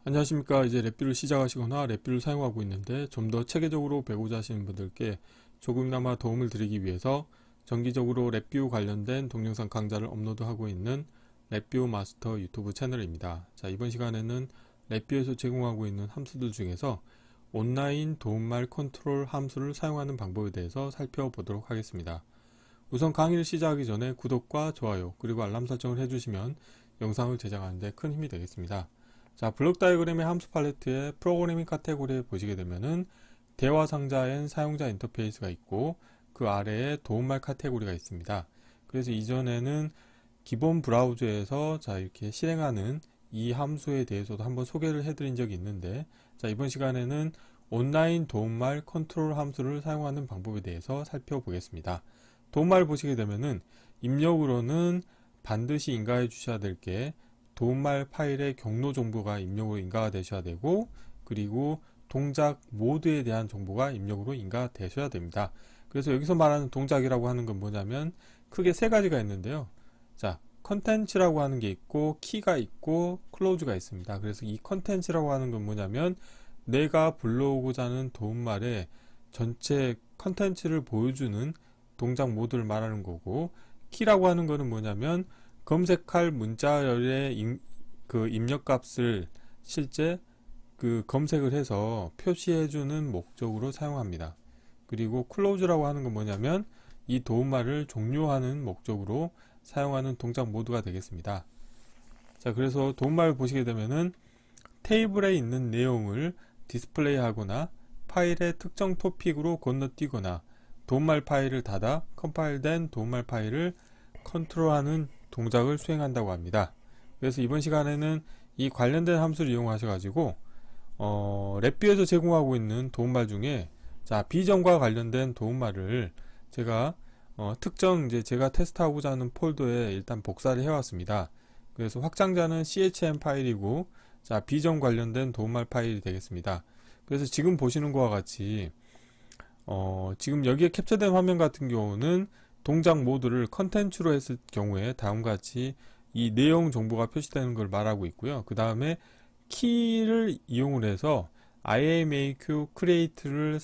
안녕하십니까. 이제 랩뷰를 시작하시거나 랩뷰를 사용하고 있는데 좀 더 체계적으로 배우고자 하시는 분들께 조금이나마 도움을 드리기 위해서 정기적으로 랩뷰 관련된 동영상 강좌를 업로드하고 있는 랩뷰 마스터 유튜브 채널입니다. 자, 이번 시간에는 랩뷰에서 제공하고 있는 함수들 중에서 온라인 도움말 컨트롤 함수를 사용하는 방법에 대해서 살펴보도록 하겠습니다. 우선 강의를 시작하기 전에 구독과 좋아요 그리고 알람 설정을 해주시면 영상을 제작하는 데 큰 힘이 되겠습니다. 자, 블록 다이어그램의 함수 팔레트의 프로그래밍 카테고리에 보시게 되면은 대화 상자엔 사용자 인터페이스가 있고 그 아래에 도움말 카테고리가 있습니다. 그래서 이전에는 기본 브라우저에서 자 이렇게 실행하는 이 함수에 대해서도 한번 소개를 해드린 적이 있는데, 자 이번 시간에는 온라인 도움말 컨트롤 함수를 사용하는 방법에 대해서 살펴보겠습니다. 도움말 보시게 되면은 입력으로는 반드시 인가해 주셔야 될 게 도움말 파일의 경로 정보가 입력으로 인가가 되셔야 되고, 그리고 동작 모드에 대한 정보가 입력으로 인가되셔야 됩니다. 그래서 여기서 말하는 동작이라고 하는 건 뭐냐면 크게 세 가지가 있는데요. 자, 컨텐츠라고 하는 게 있고 키가 있고 클로즈가 있습니다. 그래서 이 컨텐츠라고 하는 건 뭐냐면 내가 불러오고자 하는 도움말의 전체 컨텐츠를 보여주는 동작 모드를 말하는 거고, 키라고 하는 거는 뭐냐면 검색할 문자열의 입력값을 실제 검색을 해서 표시해주는 목적으로 사용합니다. 그리고 클로즈라고 하는 건 뭐냐면 이 도움말을 종료하는 목적으로 사용하는 동작 모드가 되겠습니다. 자, 그래서 도움말을 보시게 되면은 테이블에 있는 내용을 디스플레이 하거나 파일의 특정 토픽으로 건너뛰거나 도움말 파일을 닫아 컴파일된 도움말 파일을 컨트롤하는 동작을 수행한다고 합니다. 그래서 이번 시간에는 이 관련된 함수를 이용하셔 가지고 랩뷰에서 제공하고 있는 도움말 중에 자 비전과 관련된 도움말을 제가 특정 이제 제가 테스트하고자 하는 폴더에 일단 복사를 해왔습니다. 그래서 확장자는 CHM 파일이고, 자 비전 관련된 도움말 파일이 되겠습니다. 그래서 지금 보시는 것과 같이 지금 여기에 캡처된 화면 같은 경우는 동작 모드를 컨텐츠로 했을 경우에 다음과 같이 이 내용 정보가 표시되는 걸 말하고 있고요. 그 다음에 키를 이용을 해서 IAMAQ create를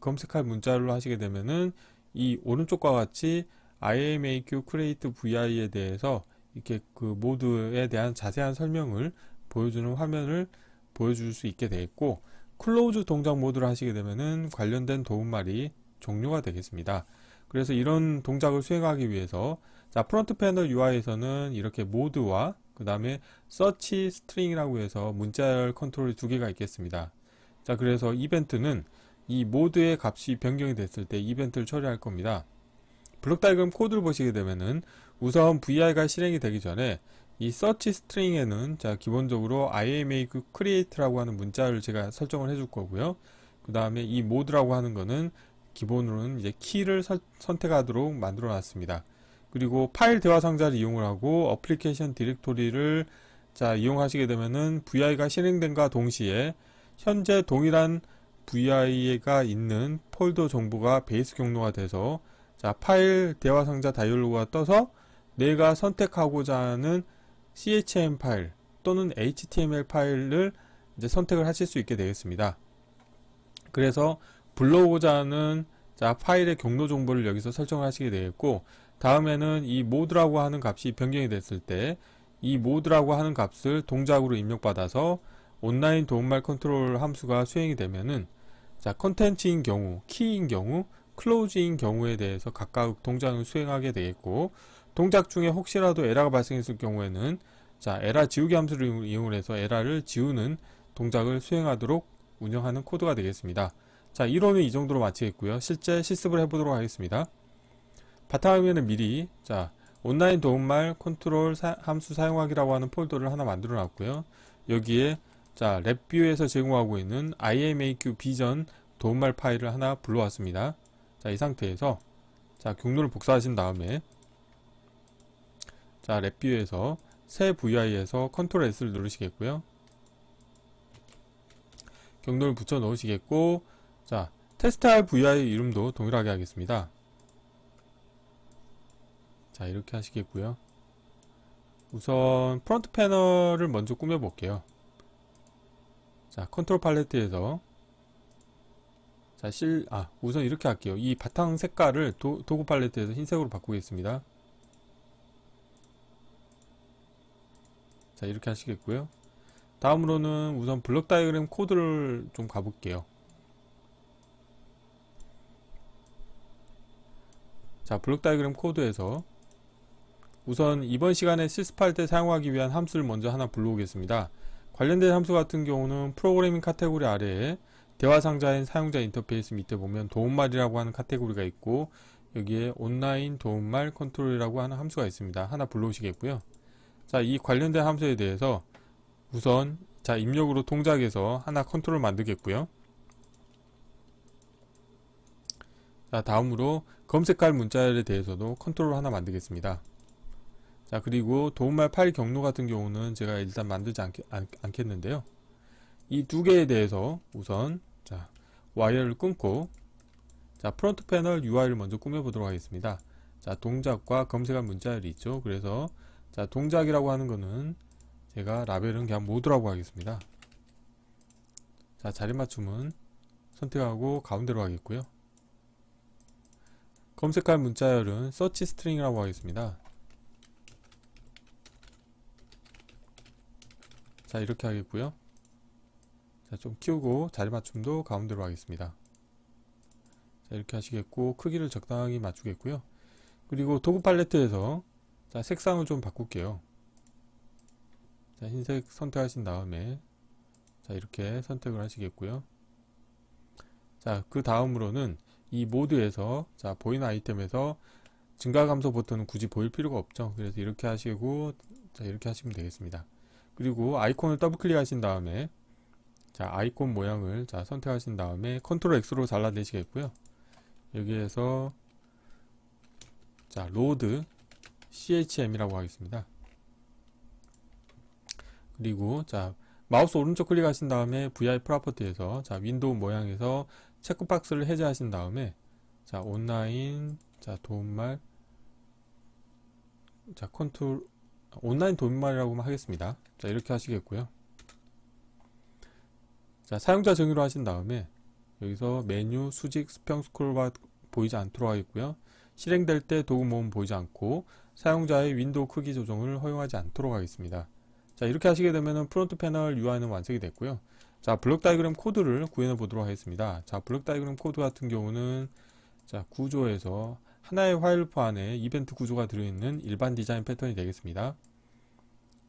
검색할 문자로 하시게 되면은 이 오른쪽과 같이 IAMAQ create VI에 대해서 이렇게 그 모드에 대한 자세한 설명을 보여주는 화면을 보여줄 수 있게 되겠고, 클로즈 동작 모드를 하시게 되면은 관련된 도움말이 종료가 되겠습니다. 그래서 이런 동작을 수행하기 위해서 자 프론트 패널 UI에서는 이렇게 모드와 그 다음에 서치 스트링이라고 해서 문자열 컨트롤이 두 개가 있겠습니다. 자, 그래서 이벤트는 이 모드의 값이 변경이 됐을 때 이벤트를 처리할 겁니다. 블록 다이어그램 코드를 보시게 되면은 우선 VI가 실행이 되기 전에 이 서치 스트링에는 자 기본적으로 IAMAQ create라고 하는 문자를 제가 설정을 해줄 거고요. 그 다음에 이 모드라고 하는 거는 기본으로는 이제 키를 선택하도록 만들어 놨습니다. 그리고 파일 대화 상자를 이용을 하고 어플리케이션 디렉토리를 자 이용하시게 되면은 VI가 실행된과 동시에 현재 동일한 VI가 있는 폴더 정보가 베이스 경로가 돼서 자 파일 대화 상자 다이얼로그가 떠서 내가 선택하고자 하는 CHM 파일 또는 HTML 파일을 이제 선택을 하실 수 있게 되겠습니다. 그래서 불러오고자 하는 자 파일의 경로 정보를 여기서 설정을 하시게 되겠고, 다음에는 이 모드라고 하는 값이 변경이 됐을 때 이 모드라고 하는 값을 동작으로 입력받아서 온라인 도움말 컨트롤 함수가 수행이 되면은 자 컨텐츠인 경우, 키인 경우, 클로즈인 경우에 대해서 각각 동작을 수행하게 되겠고, 동작 중에 혹시라도 에러가 발생했을 경우에는 자 에러 지우기 함수를 이용을 해서 에러를 지우는 동작을 수행하도록 운영하는 코드가 되겠습니다. 자, 이론은 이 정도로 마치겠고요. 실제 실습을 해보도록 하겠습니다. 바탕화면에 미리 자 온라인 도움말 컨트롤 함수 사용하기라고 하는 폴더를 하나 만들어 놨고요. 여기에 자 랩뷰에서 제공하고 있는 IAMAQ 비전 도움말 파일을 하나 불러왔습니다. 자, 이 상태에서 자 경로를 복사하신 다음에 자 랩뷰에서 새 VI에서 컨트롤 S를 누르시겠고요. 경로를 붙여 넣으시겠고, 자 테스트할 VI 이름도 동일하게 하겠습니다. 자 이렇게 하시겠고요. 우선 프론트 패널을 먼저 꾸며 볼게요. 자, 컨트롤 팔레트에서 자, 우선 이렇게 할게요. 이 바탕 색깔을 도구 팔레트에서 흰색으로 바꾸겠습니다. 자, 이렇게 하시겠고요. 다음으로는 우선 블록 다이어그램 코드를 좀 가볼게요. 자, 블록 다이어그램 코드에서 우선 이번 시간에 실습할 때 사용하기 위한 함수를 먼저 하나 불러오겠습니다. 관련된 함수 같은 경우는 프로그래밍 카테고리 아래에 대화 상자인 사용자 인터페이스 밑에 보면 도움말이라고 하는 카테고리가 있고, 여기에 온라인 도움말 컨트롤이라고 하는 함수가 있습니다. 하나 불러오시겠고요. 자, 이 관련된 함수에 대해서 우선 자, 입력으로 동작에서 하나 컨트롤 만들겠고요. 자, 다음으로 검색할 문자열에 대해서도 컨트롤 하나 만들겠습니다. 자, 그리고 도움말 파일 경로 같은 경우는 제가 일단 만들지 않겠는데요. 이 두 개에 대해서 우선 자, 와이어를 끊고 자, 프론트 패널 UI를 먼저 꾸며보도록 하겠습니다. 자, 동작과 검색할 문자열이 있죠. 그래서 자, 동작이라고 하는 거는 제가 라벨은 그냥 모드라고 하겠습니다. 자, 자리 맞춤은 선택하고 가운데로 하겠고요. 검색할 문자열은 서치 스트링이라고 하겠습니다. 자, 이렇게 하겠고요. 자, 좀 키우고 자리 맞춤도 가운데로 하겠습니다. 자, 이렇게 하시겠고, 크기를 적당히 맞추겠고요. 그리고 도구 팔레트에서 자, 색상을 좀 바꿀게요. 자, 흰색 선택하신 다음에 자, 이렇게 선택을 하시겠고요. 자, 그 다음으로는 이 모드에서 자, 보이는 아이템에서 증가 감소 버튼은 굳이 보일 필요가 없죠. 그래서 이렇게 하시고 자, 이렇게 하시면 되겠습니다. 그리고 아이콘을 더블 클릭하신 다음에 자, 아이콘 모양을 자, 선택하신 다음에 컨트롤 X로 잘라내시겠고요. 여기에서 자, 로드 CHM이라고 하겠습니다. 그리고 자, 마우스 오른쪽 클릭하신 다음에 VI 프로퍼티에서 자, 윈도우 모양에서 체크박스를 해제하신 다음에 자, 온라인 자, 도움말 자, 컨트롤 온라인 도움말이라고만 하겠습니다. 자, 이렇게 하시겠고요. 자, 사용자 정의로 하신 다음에 여기서 메뉴, 수직, 수평 스크롤바 보이지 않도록 하겠고요. 실행될 때 도구 모음 보이지 않고 사용자의 윈도우 크기 조정을 허용하지 않도록 하겠습니다. 자, 이렇게 하시게 되면 프론트 패널 UI는 완성이 됐고요. 자, 블록 다이어그램 코드를 구현해 보도록 하겠습니다. 자, 블록 다이어그램 코드 같은 경우는 자, 구조에서 하나의 화일루프 안에 이벤트 구조가 들어있는 일반 디자인 패턴이 되겠습니다.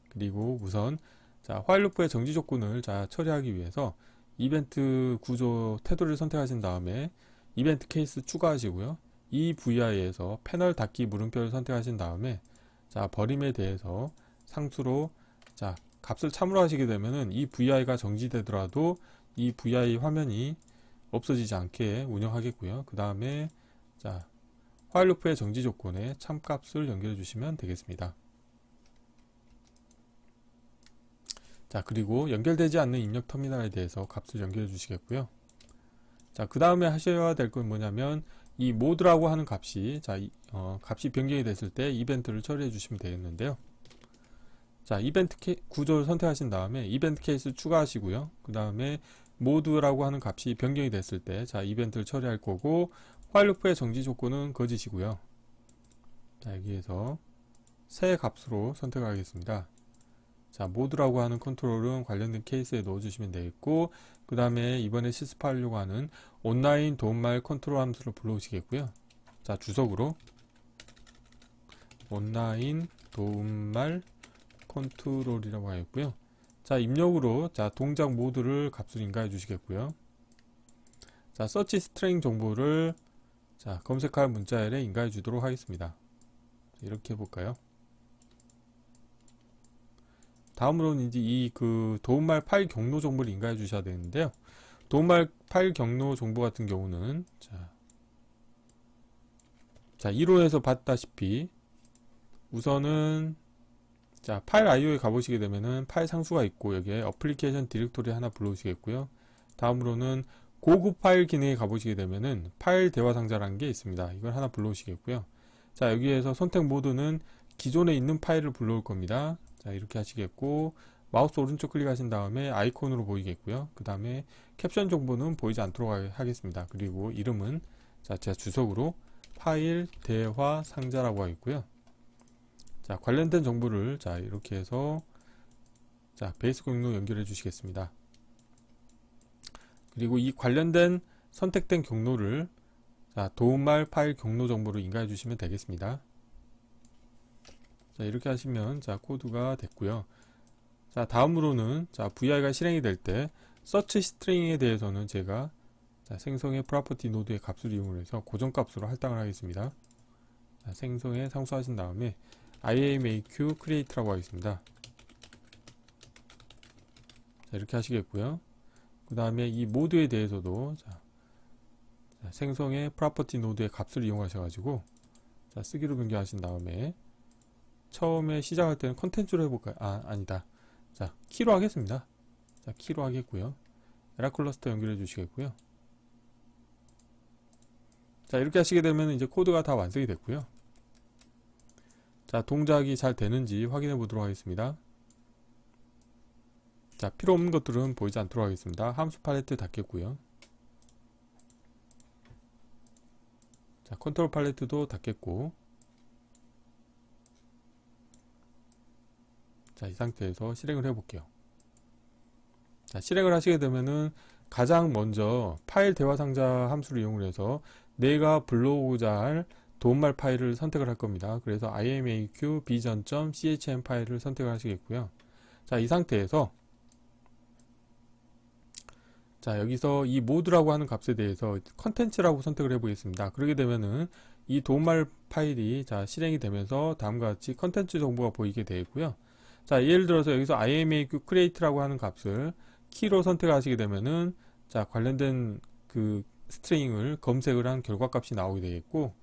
그리고 우선 자, 화일루프의 정지 조건을 자, 처리하기 위해서 이벤트 구조 태도를 선택하신 다음에 이벤트 케이스 추가하시고요. 이 VI에서 패널 닫기 물음표를 선택하신 다음에 자, 버림에 대해서 상수로 자, 값을 참으로 하시게 되면은 이 VI가 정지되더라도 이 VI 화면이 없어지지 않게 운영하겠고요. 그 다음에 자, 화일루프의 정지 조건에 참값을 연결해 주시면 되겠습니다. 자, 그리고 연결되지 않는 입력 터미널에 대해서 값을 연결해 주시겠고요. 자, 그 다음에 하셔야 될 건 뭐냐면 이 모드라고 하는 값이 자, 값이 변경이 됐을 때 이벤트를 처리해 주시면 되겠는데요. 자, 이벤트 구조를 선택하신 다음에 이벤트 케이스 추가하시고요. 그 다음에 모드라고 하는 값이 변경이 됐을 때 자, 이벤트를 처리할 거고 화일루프의 정지 조건은 거짓이고요. 자, 여기에서 새 값으로 선택하겠습니다. 자, 모드라고 하는 컨트롤은 관련된 케이스에 넣어주시면 되겠고, 그 다음에 이번에 실습하려고 하는 온라인 도움말 컨트롤 함수를 불러오시겠고요. 자, 주석으로 온라인 도움말 컨트롤이라고 하겠고요. 자, 입력으로 자, 동작 모드를 값을 인가해 주시겠고요. 자, 서치 스트링 정보를 자, 검색할 문자열에 인가해 주도록 하겠습니다. 이렇게 해볼까요? 다음으로는 이제 이 그 도움말 파일 경로 정보를 인가해 주셔야 되는데요. 도움말 파일 경로 정보 같은 경우는 자 1호에서 봤다시피 우선은 자, 파일 IO에 가보시게 되면은 파일 상수가 있고 여기에 어플리케이션 디렉토리 하나 불러오시겠고요. 다음으로는 고급 파일 기능에 가보시게 되면은 파일 대화 상자라는 게 있습니다. 이걸 하나 불러오시겠고요. 자, 여기에서 선택 모드는 기존에 있는 파일을 불러올 겁니다. 자, 이렇게 하시겠고, 마우스 오른쪽 클릭하신 다음에 아이콘으로 보이겠고요. 그 다음에 캡션 정보는 보이지 않도록 하겠습니다. 그리고 이름은 자, 제가 주석으로 파일 대화 상자라고 하겠고요. 자, 관련된 정보를 자, 이렇게 해서 자, 베이스 경로 연결해 주시겠습니다. 그리고 이 관련된 선택된 경로를 자, 도움말 파일 경로 정보로 인가해 주시면 되겠습니다. 자, 이렇게 하시면 자, 코드가 됐고요. 자, 다음으로는 자, VI가 실행이 될 때 서치 스트링에 대해서는 제가 자, 생성의 프로퍼티 노드의 값을 이용해서 고정값으로 할당을 하겠습니다. 자, 생성에 상수하신 다음에 IAMAQ create라고 하겠습니다. 자, 이렇게 하시겠고요. 그 다음에 이 모드에 대해서도 자, 생성의 프로퍼티 노드의 값을 이용하셔가지고 자, 쓰기로 변경하신 다음에 처음에 시작할 때는 컨텐츠로 해볼까요? 아니다. 자, 키로 하겠습니다. 자, 키로 하겠고요. 에라 클러스터 연결해 주시겠고요. 자, 이렇게 하시게 되면 이제 코드가 다 완성이 됐고요. 자, 동작이 잘 되는지 확인해 보도록 하겠습니다. 자, 필요 없는 것들은 보이지 않도록 하겠습니다. 함수 팔레트 닫겠고요. 자, 컨트롤 팔레트도 닫겠고, 자, 이 상태에서 실행을 해볼게요. 자, 실행을 하시게 되면은 가장 먼저 파일 대화 상자 함수를 이용해서 내가 불러오고자 할 도움말 파일을 선택을 할 겁니다. 그래서 imaq vision.chm 파일을 선택을 하시겠고요. 자, 이 상태에서 자, 여기서 이 모드라고 하는 값에 대해서 컨텐츠라고 선택을 해 보겠습니다. 그러게 되면은 이 도움말 파일이 자, 실행이 되면서 다음과 같이 컨텐츠 정보가 보이게 되고요. 자, 예를 들어서 여기서 imaq create라고 하는 값을 키로 선택하시게 되면은 자, 관련된 그 스트링을 검색을 한 결과값이 나오게 되겠고,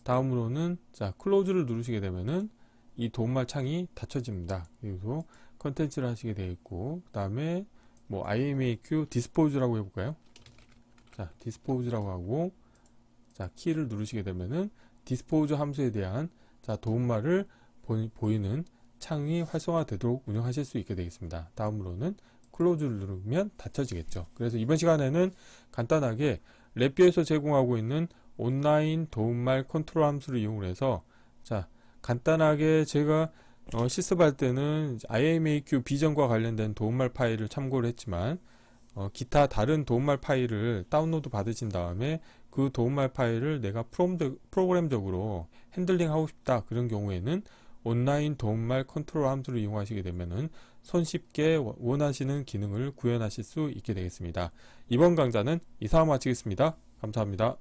다음으로는 자, 클로즈를 누르시게 되면은 이 도움말 창이 닫혀집니다. 그리고 컨텐츠를 하시게 되겠고, 그 다음에 뭐 imaq dispose라고 해볼까요? 자, dispose라고 하고, 자, 키를 누르시게 되면은 dispose 함수에 대한 자, 도움말을 보이는 창이 활성화되도록 운영하실 수 있게 되겠습니다. 다음으로는 클로즈를 누르면 닫혀지겠죠. 그래서 이번 시간에는 간단하게 랩뷰에서 제공하고 있는 온라인 도움말 컨트롤 함수를 이용해서 자, 간단하게 제가 실습할 때는 IAMAQ 비전과 관련된 도움말 파일을 참고를 했지만 기타 다른 도움말 파일을 다운로드 받으신 다음에 그 도움말 파일을 내가 프로그램적으로 핸들링 하고 싶다, 그런 경우에는 온라인 도움말 컨트롤 함수를 이용하시게 되면은 손쉽게 원하시는 기능을 구현하실 수 있게 되겠습니다. 이번 강좌는 이상으로 마치겠습니다. 감사합니다.